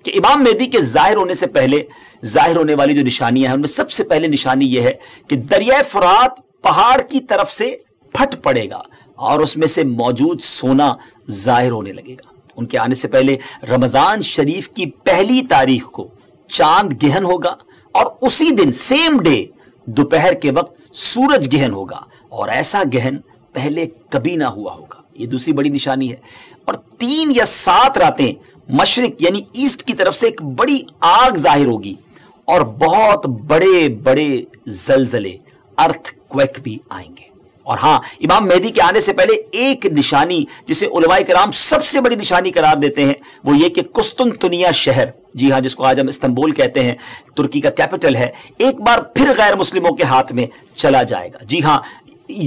کہ امام مہدی کے ظاہر ہونے سے پہلے ظاہر ہونے والی جو نشانیاں ہیں ان میں سب سے پہلے نشانی یہ ہے کہ دریائے فرات پہاڑ کی طرف سے پھٹ پڑے گا اور اس میں سے موجود سونا ظاہر ہونے لگے گا۔ ان کے آنے سے پہلے رمضان شریف کی پہلی تاریخ کو چاند گہن ہوگا اور اسی دن سیم ڈے دوپہر کے وقت سورج گہن ہوگا، اور ایسا گہن پہلے کبھی نہ ہوا ہوگا۔ یہ دوسری بڑی نشانی ہے۔ اور 3 یا 7 راتیں مشرق یعنی ایسٹ کی طرف سے ایک بڑی آگ ظاہر ہوگی اور بہت بڑے بڑے زلزلے ارتھ کویک بھی آئیں گے۔ اور ہاں، امام مہدی کے آنے سے پہلے ایک نشانی جسے علماء کرام سب سے بڑی نشانی قرار دیتے ہیں وہ یہ کہ قسطنطنیہ شہر، جی ہاں، جس کو آج ہم استنبول کہتے ہیں، ترکی کا کیپٹل ہے، ایک بار پھر غیر مسلموں کے ہاتھ میں چلا جائے گا۔ جی ہاں،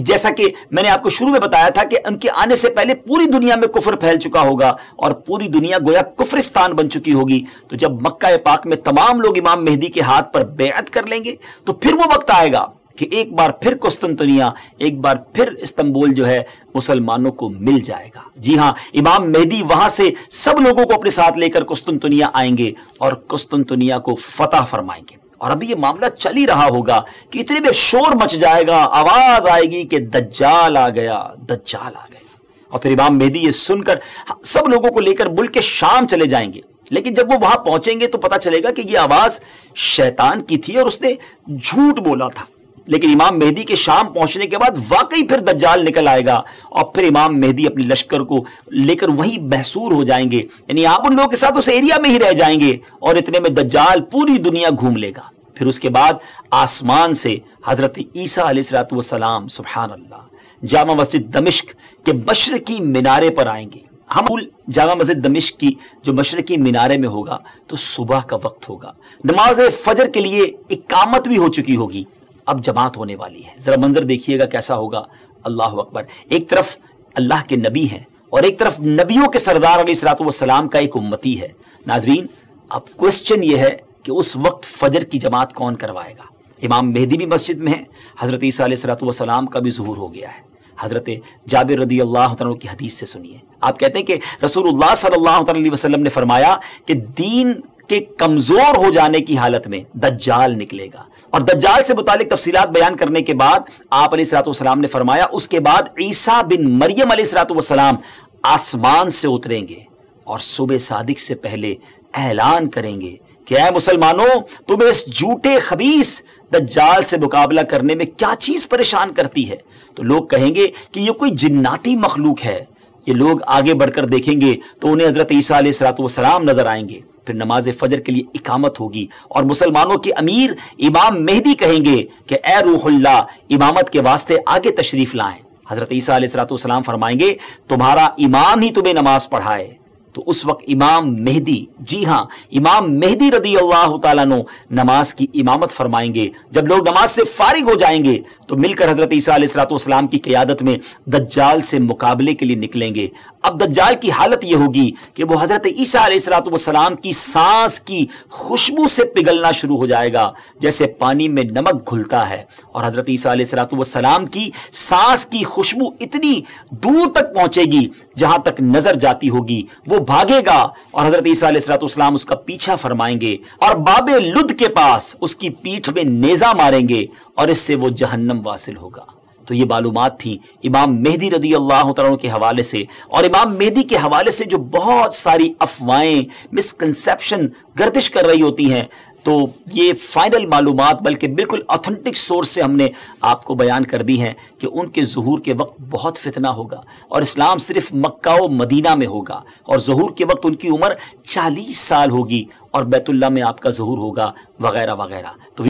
جیسا کہ میں نے آپ کو شروع میں بتایا تھا کہ ان کے آنے سے پہلے پوری دنیا میں کفر پھیل چکا ہوگا اور پوری دنیا گویا کفرستان بن چکی ہوگی۔ تو جب مکہ پاک میں تمام لوگ امام مہدی کے ہاتھ پر بیعت کر لیں گے تو پھر وہ وقت آئے گا کہ ایک بار پھر قسطنطنیہ، ایک بار پھر استنبول جو ہے مسلمانوں کو مل جائے گا۔ جی ہاں، امام مہدی وہاں سے سب لوگوں کو اپنے ساتھ لے کر قسطنطنیہ آئیں گے اور قسطنطنیہ کو فتح فرمائیں گے۔ اور ابھی یہ معاملہ چل ہی رہا ہوگا کہ اتنے میں شور مچ جائے گا، آواز آئے گی کہ دجال آ گیا، دجال آ گیا۔ اور پھر امام مہدی یہ سن کر سب لوگوں کو لے کر ملک شام چلے جائیں گے۔ لیکن جب وہ وہاں پہنچیں گے تو پتہ چلے گا کہ یہ آواز شیطان کی تھی اور اس نے جھوٹ بولا تھا۔ لیکن امام مہدی کے شام پہنچنے کے بعد واقعی پھر دجال نکل آئے گا اور پھر امام مہدی اپنے لشکر کو لے کر وہیں محصور ہو جائیں گے، یعنی آپ ان لوگوں کے ساتھ اس ایریا میں ہی رہ جائیں گے اور اتنے میں دجال پوری دنیا گھوم لے گا۔ پھر اس کے بعد آسمان سے حضرت عیسیٰ علیہ السلام سبحان اللہ جامع مسجد دمشق کے مشرقی مینارے پر آئیں گے۔ ہم جامع مسجد دمشق کی جو مشرقی مینارے میں ہوگا تو صبح کا وقت ہوگا، نماز فجر کے لیے اقامت بھی ہو چکی ہوگی، اب جماعت ہونے والی ہے۔ ذرا منظر دیکھیے گا کیسا ہوگا، اللہ اکبر۔ ایک طرف اللہ کے نبی ہیں اور ایک طرف نبیوں کے سردار علیہ السلام کا ایک امتی ہے۔ ناظرین، اب کوسچن یہ ہے کہ اس وقت فجر کی جماعت کون کروائے گا؟ امام مہدی بھی مسجد میں ہیں، حضرت عیسیٰ علیہ السلام کا بھی ظہور ہو گیا ہے۔ حضرت جابر رضی اللہ عنہ کی حدیث سے سنیے، آپ کہتے ہیں کہ رسول اللہ صلی اللہ علیہ وسلم نے فرمایا کہ دین کے کمزور ہو جانے کی حالت میں دجال نکلے گا، اور دجال سے متعلق تفصیلات بیان کرنے کے بعد آپ علیہ السلام نے فرمایا اس کے بعد عیسیٰ بن مریم علیہ السلام آسمان سے اتریں گے اور صبح صادق سے پہلے اعلان کریں گے کہ اے مسلمانوں، تمہیں اس جھوٹے خبیث دجال سے مقابلہ کرنے میں کیا چیز پریشان کرتی ہے؟ تو لوگ کہیں گے کہ یہ کوئی جناتی مخلوق ہے۔ یہ لوگ آگے بڑھ کر دیکھیں گے تو انہیں حضرت عیسیٰ علیہ السلام نظر آئیں گے۔ پھر نماز فجر کے لیے اقامت ہوگی اور مسلمانوں کے امیر امام مہدی کہیں گے کہ اے روح اللہ، امامت کے واسطے آگے تشریف لائیں۔ حضرت عیسیٰ علیہ السلام فرمائیں گے تمہارا امام ہی تمہیں نماز پڑھائے۔ تو اس وقت امام مہدی، جی ہاں، امام مہدی رضی اللہ تعالیٰ عنہ نماز کی امامت فرمائیں گے۔ جب لوگ نماز سے فارغ ہو جائیں گے تو مل کر حضرت عیسیٰ علیہ السلام کی قیادت میں دجال سے مقابلے کے لیے نکلیں گے۔ اب دجال کی حالت یہ ہوگی کہ وہ حضرت عیسیٰ علیہ السلام کی سانس کی خوشبو سے پگھلنا شروع ہو جائے گا، جیسے پانی میں نمک گھلتا ہے، اور حضرت عیسیٰ علیہ السلام کی سانس کی خوشبو اتنی دور تک پہنچے گی جہاں تک نظر جاتی ہوگی، وہ بھاگے گا اور حضرت عیسیٰ علیہ السلام اس کا پیچھا فرمائیں گے اور باب لد کے پاس اس کی پیٹھ میں نیزہ ماریں گے اور اس سے وہ جہنم واصل ہوگا۔ تو یہ معلومات تھی امام مہدی رضی اللہ عنہ کے حوالے سے، اور امام مہدی کے حوالے سے جو بہت ساری افواہیں، مسکنسیپشن گردش کر رہی ہوتی ہیں، تو یہ فائنل معلومات بلکہ بالکل اوتھنٹک سورس سے ہم نے آپ کو بیان کر دی ہیں کہ ان کے ظہور کے وقت بہت فتنہ ہوگا اور اسلام صرف مکہ و مدینہ میں ہوگا، اور ظہور کے وقت ان کی عمر 40 سال ہوگی اور بیت اللہ میں آپ کا ظہور ہوگا وغیرہ وغیرہ۔ تو